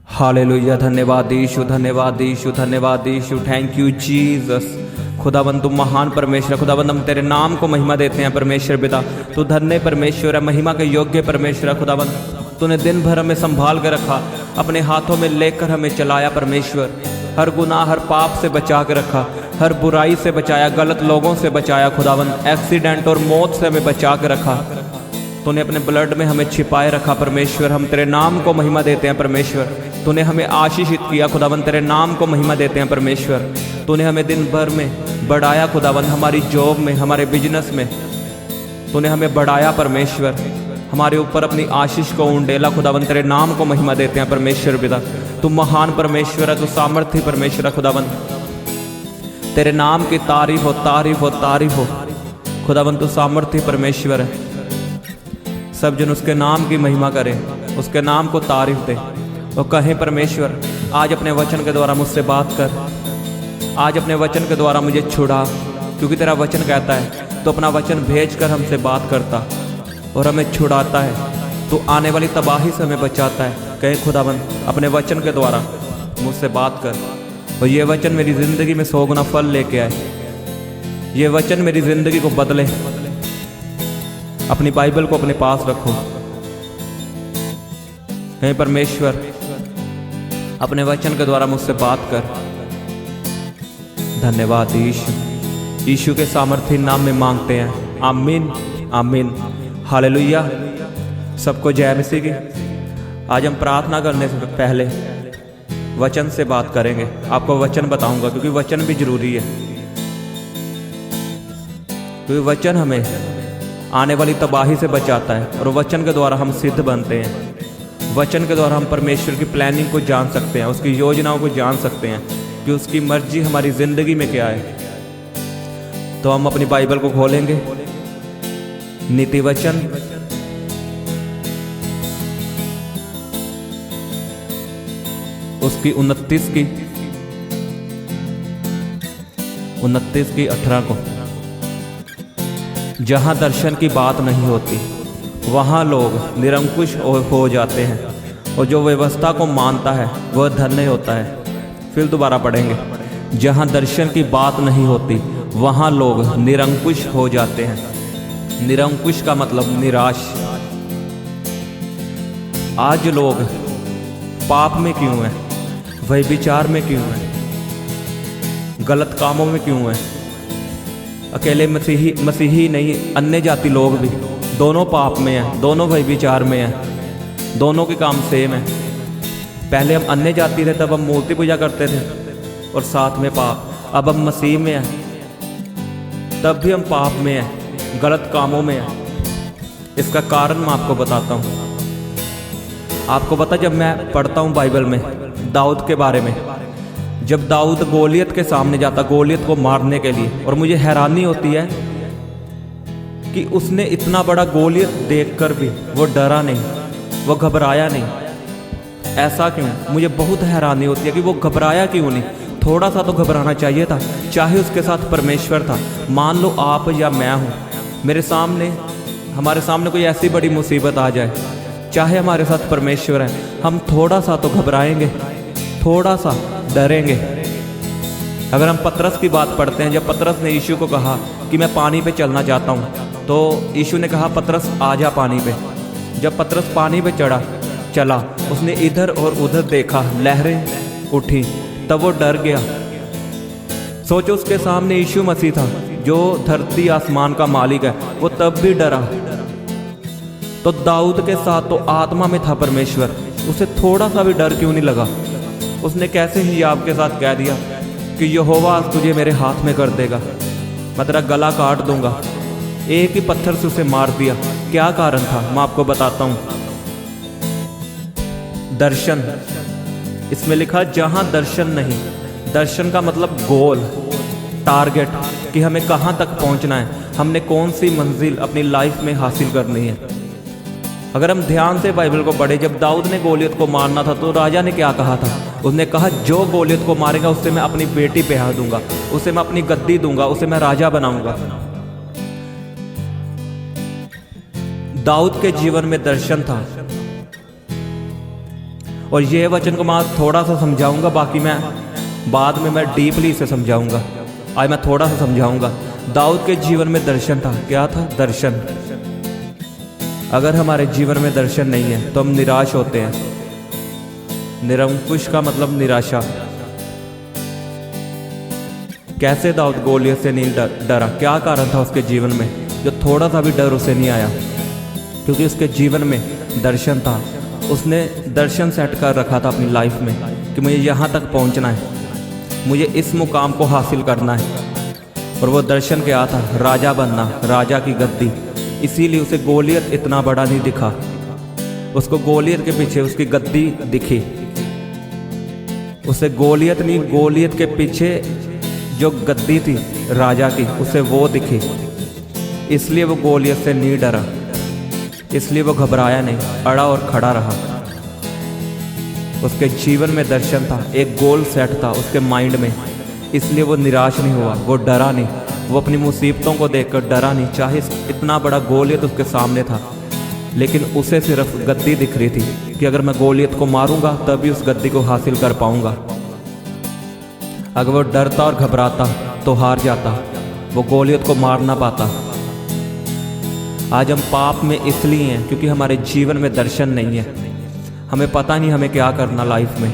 Hallelujah. धन्यवाद यीशु, धन्यवाद यीशु, धन्यवाद यीशु। Thank you Jesus. खुदाबंद तुम महान परमेश्वर। खुदाबंद हम तेरे नाम को महिमा देते हैं परमेश्वर पिता। तू धन्य परमेश्वर है, महिमा के योग्य परमेश्वर है। खुदाबंद तूने दिन भर हमें संभाल कर रखा, अपने हाथों में लेकर हमें चलाया परमेश्वर। हर गुनाह हर पाप से बचा के रखा, हर बुराई से बचाया, गलत लोगों से बचाया। खुदाबंद एक्सीडेंट और मौत से हमें बचा के रखा। तूने अपने ब्लड में हमें छिपाए रखा परमेश्वर। हम तेरे नाम को महिमा देते हैं परमेश्वर। तूने हमें आशीषित किया खुदाबंद, तेरे नाम को महिमा देते हैं परमेश्वर। तूने हमें दिन भर में बढ़ाया खुदाबंद, हमारी जॉब में, हमारे बिजनेस में तूने हमें बढ़ाया परमेश्वर। हमारे ऊपर अपनी आशीष को उंडेला खुदाबंद, तेरे नाम को महिमा देते हैं परमेश्वर पिता। तू महान परमेश्वर है, तू सामर्थ्य परमेश्वर है खुदाबंद। तेरे नाम की तारीफ हो, तारीफ हो, तारीफ हो खुदाबंद। तू सामर्थ्य परमेश्वर है। सब जन उसके नाम की महिमा करें, उसके नाम को तारीफ दे और कहें परमेश्वर आज अपने वचन के द्वारा मुझसे बात कर, आज अपने वचन के द्वारा मुझे छुड़ा, क्योंकि तेरा वचन कहता है तो अपना वचन भेज कर हमसे बात करता और हमें छुड़ाता है। तो आने वाली तबाही से हमें बचाता है। कहें खुदाबंद अपने वचन के द्वारा मुझसे बात कर और ये वचन मेरी ज़िंदगी में 100 गुना फल लेके आए। ये वचन मेरी ज़िंदगी को बदले। अपनी बाइबल को अपने पास रखो। हे परमेश्वर अपने वचन के द्वारा मुझसे बात कर। धन्यवाद यीशु। यीशु के सामर्थ्य नाम में मांगते हैं, आमीन आमीन। हालेलुया। सबको जय मसीह की। आज हम प्रार्थना करने से पहले वचन से बात करेंगे। आपको वचन बताऊंगा क्योंकि वचन भी जरूरी है, क्योंकि वचन हमें आने वाली तबाही से बचाता है और वचन के द्वारा हम सिद्ध बनते हैं। वचन के द्वारा हम परमेश्वर की प्लानिंग को जान सकते हैं, उसकी योजनाओं को जान सकते हैं कि उसकी मर्जी हमारी ज़िंदगी में क्या है। तो हम अपनी बाइबल को खोलेंगे, नीति वचन उसकी 29 की 18 को। जहाँ दर्शन की बात नहीं होती वहाँ लोग निरंकुश हो जाते हैं और जो व्यवस्था को मानता है वह धन्य होता है। फिर दोबारा पढ़ेंगे। जहाँ दर्शन की बात नहीं होती वहाँ लोग निरंकुश हो जाते हैं। निरंकुश का मतलब निराश। आज लोग पाप में क्यों हैं? व्यभिचार में क्यों हैं? गलत कामों में क्यों हैं? अकेले मसीही नहीं, अन्य जाति लोग भी दोनों पाप में हैं, दोनों व्यभिचार में हैं, दोनों के काम सेम है। पहले हम अन्य जाति थे तब हम मूर्ति पूजा करते थे और साथ में पाप। अब हम मसीह में हैं तब भी हम पाप में हैं, गलत कामों में हैं। इसका कारण मैं आपको बताता हूँ। आपको पता जब मैं पढ़ता हूँ बाइबल में दाऊद के बारे में, जब दाऊद गोलियत के सामने जाता गोलियत को मारने के लिए, और मुझे हैरानी होती है कि उसने इतना बड़ा गोलियत देखकर भी वो डरा नहीं, वो घबराया नहीं। ऐसा क्यों? मुझे बहुत हैरानी होती है कि वो घबराया क्यों नहीं। थोड़ा सा तो घबराना चाहिए था, चाहे उसके साथ परमेश्वर था। मान लो आप या मैं हूँ, हमारे सामने कोई ऐसी बड़ी मुसीबत आ जाए, चाहे हमारे साथ परमेश्वर है, हम थोड़ा सा तो घबराएंगे, थोड़ा सा डरेंगे। अगर हम पतरस की बात पढ़ते हैं, जब पतरस ने यीशु को कहा कि मैं पानी पे चलना चाहता हूँ, तो यीशु ने कहा पतरस आ जा पानी पे। जब पतरस पानी पे चला, उसने इधर और उधर देखा, लहरें उठी, तब वो डर गया। सोचो उसके सामने यीशु मसीह था जो धरती आसमान का मालिक है, वो तब भी डरा। तो दाऊद के साथ तो आत्मा में था परमेश्वर, उसे थोड़ा सा भी डर क्यों नहीं लगा? उसने कैसे ही आपके साथ कह दिया कि यहोवा आज तुझे मेरे हाथ में कर देगा, मैं तेरा गला काट दूंगा। एक ही पत्थर से उसे मार दिया। क्या कारण था? मैं आपको बताता हूँ। दर्शन। इसमें लिखा जहाँ दर्शन नहीं। दर्शन का मतलब गोल, टारगेट, कि हमें कहाँ तक पहुँचना है, हमने कौन सी मंजिल अपनी लाइफ में हासिल करनी है। अगर हम ध्यान से बाइबल को पढ़े, जब दाऊद ने गोलियत को मारना था तो राजा ने क्या कहा था? उसने कहा जो गोलियत को मारेगा उससे मैं अपनी बेटी ब्याह दूंगा, उसे मैं अपनी गद्दी दूंगा, उसे मैं राजा बनाऊंगा। दाऊद के जीवन में दर्शन था और ये वचन को मैं थोड़ा सा समझाऊंगा, बाकी मैं बाद में मैं डीपली इसे समझाऊंगा। आज मैं थोड़ा सा समझाऊंगा। दाऊद के जीवन में दर्शन था। क्या था? दर्शन। अगर हमारे जीवन में दर्शन नहीं है तो हम निराश होते हैं। निरंकुश का मतलब निराशा। कैसे दाऊद गोलियत से नहीं डरा? क्या कारण था उसके जीवन में जो थोड़ा सा भी डर उसे नहीं आया? क्योंकि उसके जीवन में दर्शन था। उसने दर्शन सेट कर रखा था अपनी लाइफ में कि मुझे यहाँ तक पहुँचना है, मुझे इस मुकाम को हासिल करना है। और वो दर्शन क्या था? राजा बनना, राजा की गद्दी। इसीलिए उसे गोलियत इतना बड़ा नहीं दिखा, उसको गोलियत के पीछे उसकी गद्दी दिखी। उसे गोलियत नहीं, गोलियत के पीछे जो गद्दी थी राजा की, उसे वो दिखी। इसलिए वो गोलियत से नहीं डरा, इसलिए वो घबराया नहीं, अड़ा और खड़ा रहा। उसके जीवन में दर्शन था, एक गोल सेट था उसके माइंड में, इसलिए वो निराश नहीं हुआ, वो डरा नहीं। वो अपनी मुसीबतों को देखकर डरा नहीं, चाहे इतना बड़ा गोलियत उसके सामने था, लेकिन उसे सिर्फ गद्दी दिख रही थी कि अगर मैं गोलियत को मारूंगा तभी उस गद्दी को हासिल कर पाऊंगा। अगर वो डरता और घबराता तो हार जाता, वो गोलियत को मार ना पाता। आज हम पाप में इसलिए हैं क्योंकि हमारे जीवन में दर्शन नहीं है। हमें पता नहीं हमें क्या करना लाइफ में,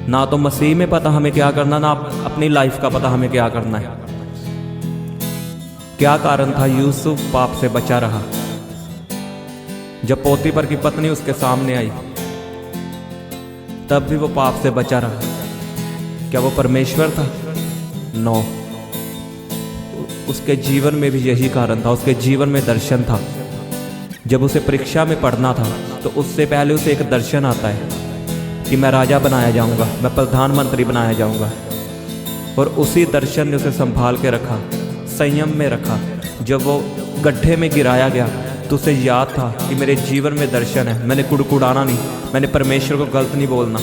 ना तो मसीह में पता हमें क्या करना, ना अपनी लाइफ का पता हमें क्या करना है। क्या कारण था यूसुफ पाप से बचा रहा? जब पोतीफर की पत्नी उसके सामने आई तब भी वो पाप से बचा रहा। क्या वो परमेश्वर था? नो। उसके जीवन में भी यही कारण था, उसके जीवन में दर्शन था। जब उसे परीक्षा में पढ़ना था तो उससे पहले उसे एक दर्शन आता है कि मैं राजा बनाया जाऊंगा, मैं प्रधानमंत्री बनाया जाऊंगा। और उसी दर्शन ने उसे संभाल के रखा, संयम में रखा। जब वो गड्ढे में गिराया गया तो उसे याद था कि मेरे जीवन में दर्शन है, मैंने कुड़कुड़ाना नहीं, मैंने परमेश्वर को गलत नहीं बोलना।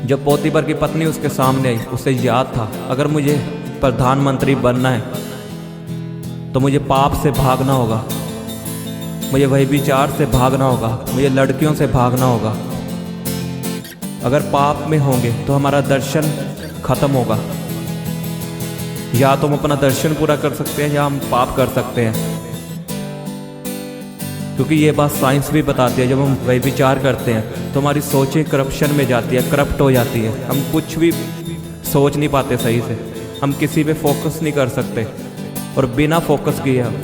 जब पोतीफर की पत्नी उसके सामने आई, उसे याद था अगर मुझे प्रधानमंत्री बनना है तो मुझे पाप से भागना होगा, मुझे वही विचार से भागना होगा, मुझे लड़कियों से भागना होगा। अगर पाप में होंगे तो हमारा दर्शन खत्म होगा। या तो हम अपना दर्शन पूरा कर सकते हैं या हम पाप कर सकते हैं, क्योंकि ये बात साइंस भी बताती है। जब हम वही विचार करते हैं तो हमारी सोचें करप्शन में जाती है, करप्ट हो जाती है। हम कुछ भी सोच नहीं पाते सही से, हम किसी पे फोकस नहीं कर सकते, और बिना फोकस किए हम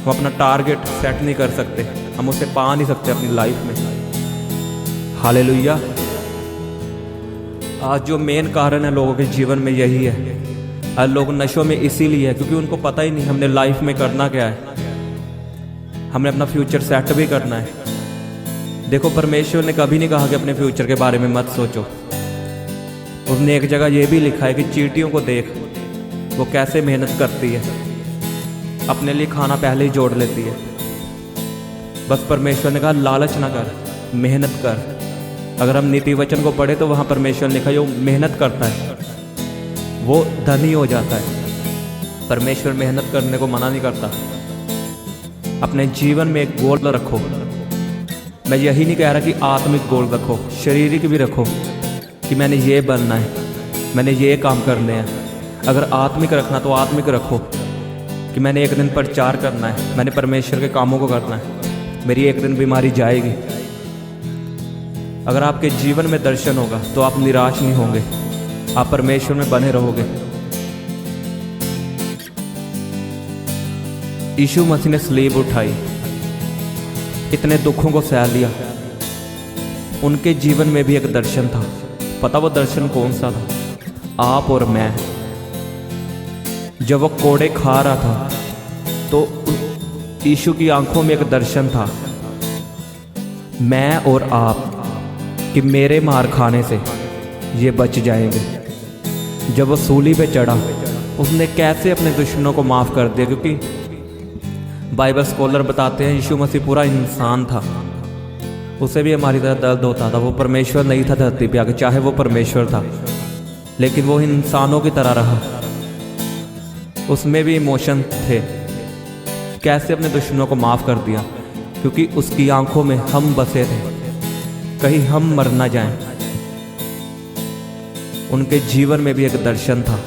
अपना टारगेट सेट नहीं कर सकते, हम उसे पा नहीं सकते अपनी लाइफ में। हालेलुया। आज जो मेन कारण है लोगों के जीवन में यही है। आज लोग नशों में इसीलिए है क्योंकि उनको पता ही नहीं हमने लाइफ में करना क्या है, हमने अपना फ्यूचर सेट भी करना है। देखो, परमेश्वर ने कभी नहीं कहा कि अपने फ्यूचर के बारे में मत सोचो। उसने एक जगह ये भी लिखा है कि चींटियों को देख, वो कैसे मेहनत करती है, अपने लिए खाना पहले ही जोड़ लेती है। बस परमेश्वर ने कहा लालच ना कर, मेहनत कर। अगर हम नीति वचन को पढ़े तो वहाँ परमेश्वर ने लिखा जो मेहनत करता है वो धनी हो जाता है। परमेश्वर मेहनत करने को मना नहीं करता। अपने जीवन में एक गोल रखो। मैं यही नहीं कह रहा कि आत्मिक गोल रखो, शारीरिक भी रखो कि मैंने ये बनना है, मैंने ये काम करने हैं। अगर आत्मिक रखना तो आत्मिक रखो कि मैंने एक दिन प्रचार करना है, मैंने परमेश्वर के कामों को करना है, मेरी एक दिन बीमारी जाएगी। अगर आपके जीवन में दर्शन होगा तो आप निराश नहीं होंगे, आप परमेश्वर में बने रहोगे। यीशु मसीह ने स्लीब उठाई, इतने दुखों को सह लिया। उनके जीवन में भी एक दर्शन था। पता वो दर्शन कौन सा था? आप और मैं। जब वो कोड़े खा रहा था तो यीशु की आंखों में एक दर्शन था, मैं और आप, कि मेरे मार खाने से ये बच जाएंगे। जब वो सूली पे चढ़ा उसने कैसे अपने दुश्मनों को माफ़ कर दिया, क्योंकि बाइबल स्कॉलर बताते हैं यीशु मसीह पूरा इंसान था, उसे भी हमारी तरह दर्द होता था। वो परमेश्वर नहीं था धरती पे आके, चाहे वो परमेश्वर था, लेकिन वो इंसानों की तरह रहा, उसमें भी इमोशन थे। कैसे अपने दुश्मनों को माफ़ कर दिया? क्योंकि उसकी आंखों में हम बसे थे, कहीं हम मर ना जाएं। उनके जीवन में भी एक दर्शन था।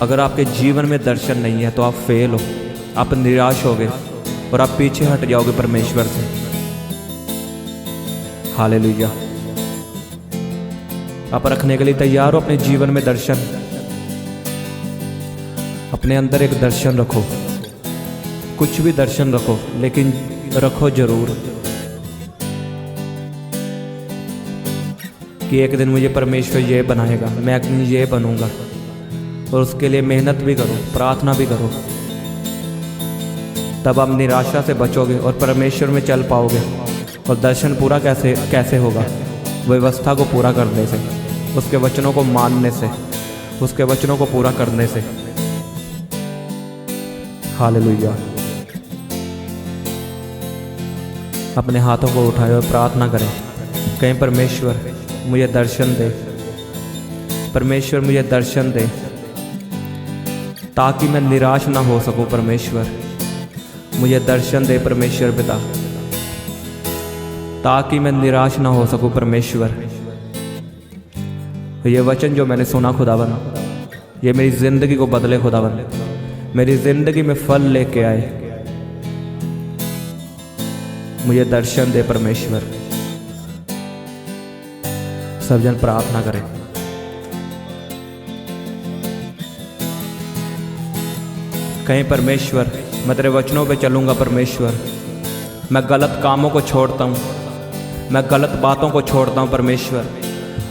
अगर आपके जीवन में दर्शन नहीं है तो आप फेल हो, आप निराश होगे और आप पीछे हट जाओगे परमेश्वर से। हालेलुया। आप रखने के लिए तैयार हो अपने जीवन में दर्शन? अपने अंदर एक दर्शन रखो, कुछ भी दर्शन रखो, लेकिन रखो जरूर कि एक दिन मुझे परमेश्वर ये बनाएगा, मैं एक दिन ये बनूंगा। और उसके लिए मेहनत भी करो, प्रार्थना भी करो। तब आप निराशा से बचोगे और परमेश्वर में चल पाओगे। और दर्शन पूरा कैसे होगा? व्यवस्था को पूरा करने से, उसके वचनों को मानने से, उसके वचनों को पूरा करने से। हालेलुया। अपने हाथों को उठाए और प्रार्थना करें, कहीं परमेश्वर मुझे दर्शन दे, परमेश्वर मुझे दर्शन दे, ताकि मैं निराश ना हो सकूं। परमेश्वर मुझे दर्शन दे परमेश्वर पिता, ताकि मैं निराश ना हो सकूं। परमेश्वर ये वचन जो मैंने सुना खुदावन, ये मेरी जिंदगी को बदले खुदावन, मेरी जिंदगी में फल लेके आए। मुझे दर्शन दे परमेश्वर। सब जन प्रार्थना करें। कहीं परमेश्वर मैं तेरे वचनों पे चलूंगा। परमेश्वर मैं गलत कामों को छोड़ता हूँ, मैं गलत बातों को छोड़ता हूँ परमेश्वर,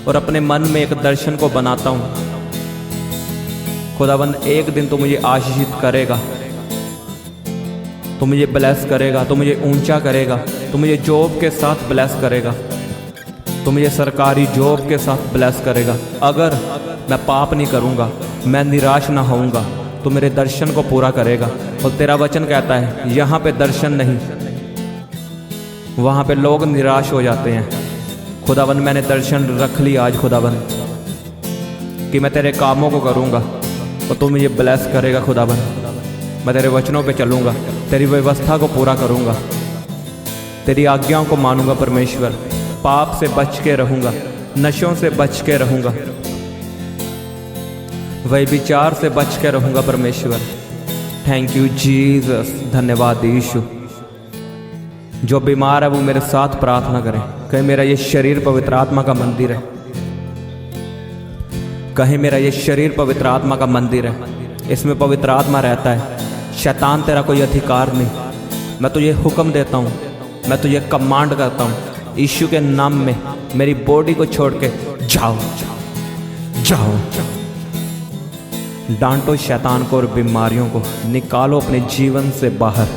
और अपने मन में एक दर्शन को बनाता हूँ। खुदावन एक दिन तो मुझे आशीषित करेगा, तो मुझे ब्लेस करेगा, तो मुझे ऊंचा करेगा, तो मुझे जॉब के साथ ब्लेस करेगा, तो मुझे सरकारी जॉब के साथ ब्लेस करेगा। अगर मैं पाप नहीं करूँगा, मैं निराश ना होऊंगा, तो मेरे दर्शन को पूरा करेगा। और तेरा वचन कहता है यहाँ पे दर्शन नहीं, वहाँ पे लोग निराश हो जाते हैं। खुदावन मैंने दर्शन रख लिया आज खुदावन, कि मैं तेरे कामों को करूँगा और तू मुझे ब्लेस करेगा। खुदावन मैं तेरे वचनों पे चलूँगा, तेरी व्यवस्था को पूरा करूँगा, तेरी आज्ञाओं को मानूंगा। परमेश्वर पाप से बच के रहूँगा, नशों से बच के रहूँगा, वही विचार से बच के रहूँगा। परमेश्वर थैंक यू जीसस। धन्यवाद यीशु। जो बीमार है वो मेरे साथ प्रार्थना करें। कहीं मेरा ये शरीर पवित्र आत्मा का मंदिर है, कहीं मेरा ये शरीर पवित्र आत्मा का मंदिर है, इसमें पवित्र आत्मा रहता है। शैतान तेरा कोई अधिकार नहीं। मैं तुझे हुक्म देता हूँ, मैं तुझे कमांड करता हूँ, यीशु के नाम में मेरी बॉडी को छोड़ के जाओ, जाओ। डांटो शैतान को और बीमारियों को, निकालो अपने जीवन से बाहर।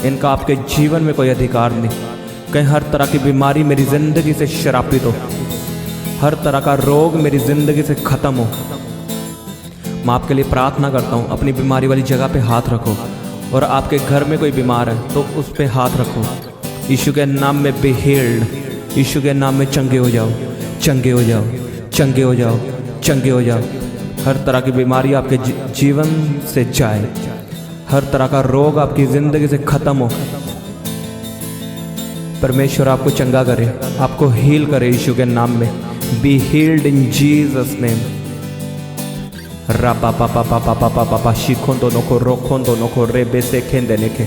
इनका आपके जीवन में कोई अधिकार नहीं। कहीं हर तरह की बीमारी मेरी जिंदगी से श्रापित हो, हर तरह का रोग मेरी जिंदगी से खत्म हो। मैं आपके लिए प्रार्थना करता हूँ, अपनी बीमारी वाली जगह पे हाथ रखो, और आपके घर में कोई बीमार है तो उस पे हाथ रखो। यीशु के नाम में बी हील्ड, यीशु के नाम में चंगे हो जाओ, चंगे हो जाओ, चंगे हो जाओ, चंगे हो जाओ। हर तरह की बीमारी आपके जीवन से जाए, हर तरह का रोग आपकी जिंदगी से खत्म हो। परमेश्वर आपको चंगा करे, आपको हील करे यीशु के नाम में। Be healed in Jesus name. रापा पापा पापा पापा पापा शिखों दोनों को रोखों दोनों को रे बेसे खेंदे नेके।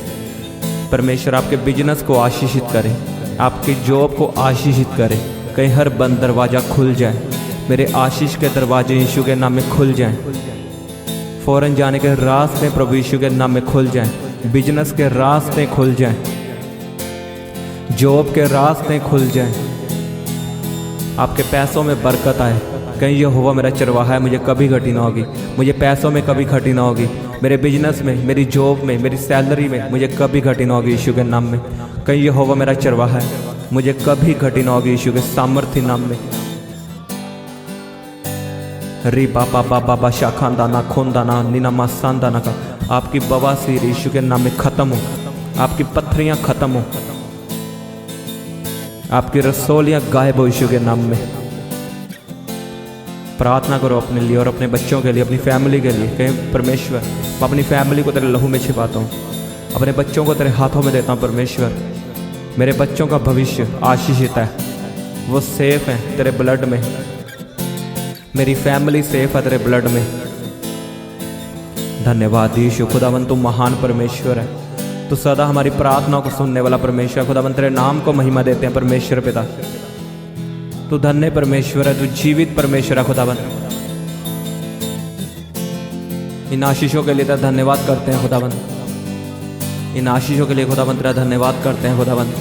परमेश्वर आपके बिजनेस को आशीषित करे, आपकी जॉब को आशीषित करे। कहीं हर बंद दरवाजा खुल जाए, मेरे आशीष के दरवाजे यीशु के नाम में खुल जाएं। फौरन जाने के रास्ते प्रभु यीशु के नाम में खुल जाएं, बिजनेस के रास्ते खुल जाएं, जॉब के रास्ते खुल जाएं, आपके पैसों में बरकत आए। कहीं यहोवा मेरा चरवाहा है, मुझे कभी घटी ना होगी, मुझे पैसों में कभी घटी ना होगी, मेरे बिजनेस में, मेरी जॉब में, मेरी सैलरी में मुझे कभी घटी ना होगी यीशु के नाम में। कहीं यहोवा मेरा चरवाहा है, मुझे कभी घटी ना होगी यीशु के सामर्थ्य नाम में। री बाबा बाबा बा शाखानदाना खोनदाना नीना मासानदाना का आपकी बवासीर यीशु के नाम में खत्म हो, आपकी पत्थरियां खत्म हो, आपकी रसोलियां गायब हो यीशु के नाम में। प्रार्थना करो अपने लिए और अपने बच्चों के लिए, अपनी फैमिली के लिए। कहीं परमेश्वर मैं अपनी फैमिली को तेरे लहू में छिपाता हूँ, अपने बच्चों को तेरे हाथों में देता हूँ। परमेश्वर मेरे बच्चों का भविष्य आशीषित है, वो सेफ हैं तेरे ब्लड में, मेरी फैमिली सेफ है तेरे ब्लड में। धन्यवाद यीशु। खुदावन तू महान परमेश्वर है, तो सदा हमारी प्रार्थनाओं को सुनने वाला परमेश्वर। खुदावन तेरे नाम को महिमा देते हैं परमेश्वर पिता। तू धन्य परमेश्वर है, तू जीवित परमेश्वर है खुदावन। इन आशीषों के लिए तेरा धन्यवाद करते हैं खुदावन। इन आशीषों के लिए खुदावन तेरा धन्यवाद करते हैं खुदावन।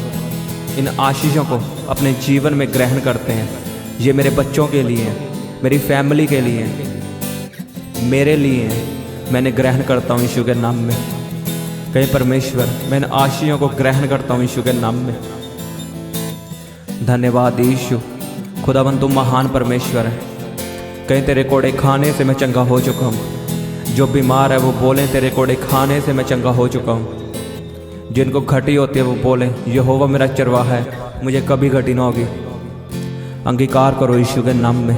इन आशीषों को अपने जीवन में ग्रहण करते हैं। ये मेरे बच्चों के लिए हैं, मेरी फैमिली के लिए हैं, मेरे लिए हैं। मैंने ग्रहण करता हूँ यीशु के नाम में। कहीं परमेश्वर मैं इन आशीषों को ग्रहण करता हूँ यीशु के नाम में। धन्यवाद यीशु। खुदावन तुम महान परमेश्वर है। कहीं तेरे कोड़े खाने से मैं चंगा हो चुका हूँ। जो बीमार है वो बोलें तेरे कोड़े खाने से मैं चंगा हो चुका हूँ। जिनको घटी होती है वो बोले यहोवा मेरा चरवाहा है, मुझे कभी घटी ना होगी। अंगीकार करो यीशु के नाम में।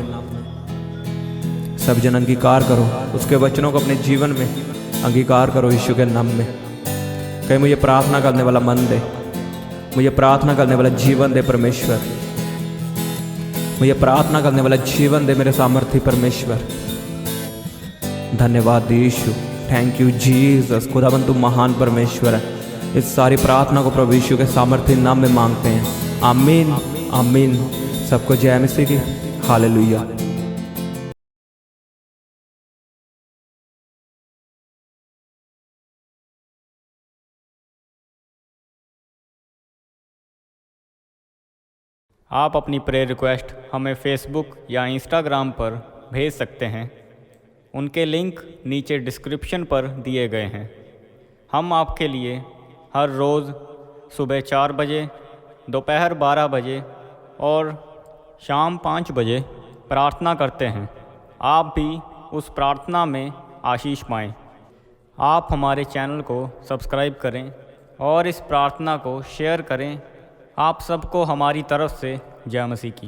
सब जन अंगीकार करो, उसके वचनों को अपने जीवन में अंगीकार करो यीशु के नाम में। कहीं मुझे प्रार्थना करने वाला मन दे, मुझे प्रार्थना करने वाला जीवन दे परमेश्वर। मुझे प्रार्थना करने वाला जीवन दे मेरे सामर्थी परमेश्वर। धन्यवाद यीशु। Thank you Jesus. खुदावन तू महान परमेश्वर है। इस सारी प्रार्थना को प्रभु यीशु के सामर्थी नाम में मांगते हैं। आमीन आमीन। सबको जय मसीह की। हालेलुया। आप अपनी प्रेयर रिक्वेस्ट हमें फेसबुक या इंस्टाग्राम पर भेज सकते हैं। उनके लिंक नीचे डिस्क्रिप्शन पर दिए गए हैं। हम आपके लिए हर रोज़ सुबह 4 बजे, दोपहर 12 बजे और शाम 5 बजे प्रार्थना करते हैं। आप भी उस प्रार्थना में आशीष पाएं। आप हमारे चैनल को सब्सक्राइब करें और इस प्रार्थना को शेयर करें। आप सबको हमारी तरफ से जय मसीह की।